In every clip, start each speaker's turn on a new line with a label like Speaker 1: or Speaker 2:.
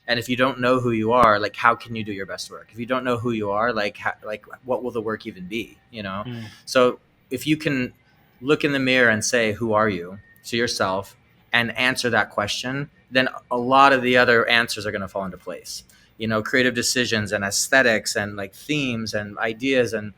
Speaker 1: And if you don't know who you are, like, how can you do your best work? If you don't know who you are, like, what will the work even be? You know?
Speaker 2: Mm.
Speaker 1: So if you can look in the mirror and say, who are you to yourself, and answer that question, then a lot of the other answers are going to fall into place. You know, creative decisions and aesthetics and like themes and ideas and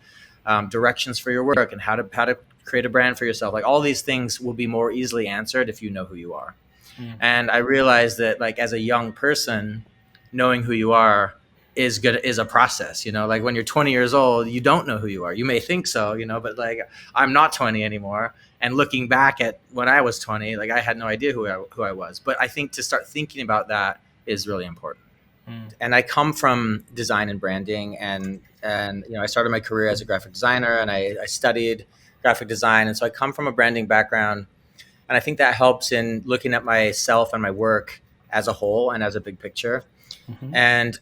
Speaker 1: directions for your work and how to create a brand for yourself. Like all these things will be more easily answered if you know who you are.
Speaker 2: Mm.
Speaker 1: And I realized that, like, as a young person, knowing who you are is a process. You know, like when you're 20 years old, you don't know who you are. You may think so, you know, but like I'm not 20 anymore. And looking back at when I was 20, like I had no idea who I was. But I think to start thinking about that is really important.
Speaker 2: Mm.
Speaker 1: And I come from design and branding, and you know, I started my career as a graphic designer, and I studied graphic design, and so I come from a branding background, and I think that helps in looking at myself and my work as a whole and as a big picture.
Speaker 2: Mm-hmm.
Speaker 1: And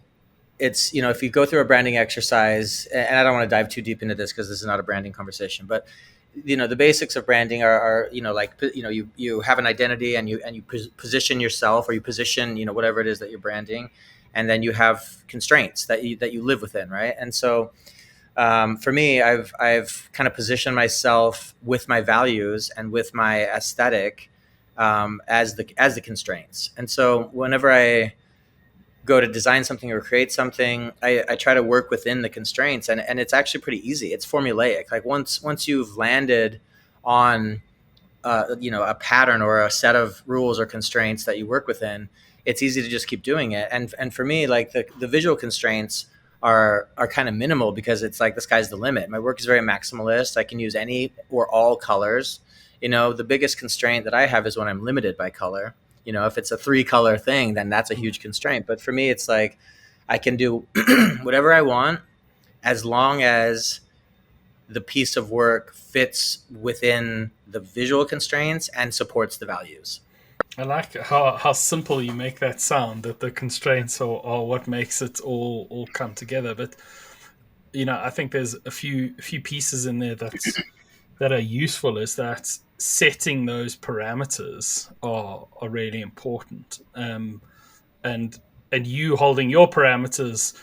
Speaker 1: it's, you know, if you go through a branding exercise, and I don't want to dive too deep into this because this is not a branding conversation, but you know, the basics of branding are, you know, like, you know, you have an identity, and you position yourself, or you position, you know, whatever it is that you're branding, and then you have constraints that you live within, right? And so for me, I've kind of positioned myself with my values and with my aesthetic as the constraints. And so whenever I go to design something or create something, I try to work within the constraints, and it's actually pretty easy. It's formulaic. Like once you've landed on you know, a pattern or a set of rules or constraints that you work within, it's easy to just keep doing it. And for me, like the visual constraints are kind of minimal, because it's like the sky's the limit. My work is very maximalist. I can use any or all colors. You know, the biggest constraint that I have is when I'm limited by color. You know, if it's a 3-color thing, then that's a huge constraint. But for me, it's like I can do whatever I want, as long as the piece of work fits within the visual constraints and supports the values.
Speaker 2: I like how simple you make that sound, that the constraints are what makes it all come together. But I think there's a few pieces in there that are useful. Is that setting those parameters are really important, and you holding your parameters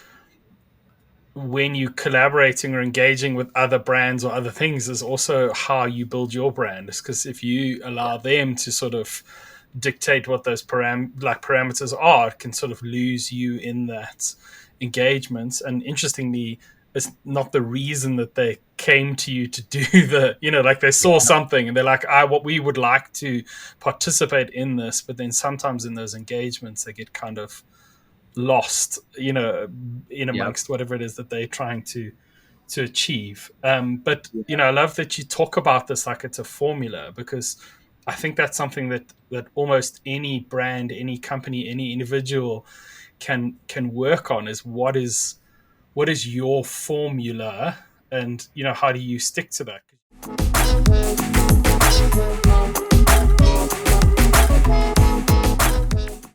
Speaker 2: when you collaborating or engaging with other brands or other things is also how you build your brand. Is because if you allow them to sort of dictate what those parameters are, it can sort of lose you in that engagement. And interestingly, it's not the reason that they came to you to do like they saw something and they're like, what we would like to participate in this. But then sometimes in those engagements, they get kind of lost, in
Speaker 1: Yep.
Speaker 2: amongst whatever it is that they're trying to achieve. But I love that you talk about this like it's a formula, because I think that's something that almost any brand, any company, any individual can work on. Is what is your formula, and how do you stick to that?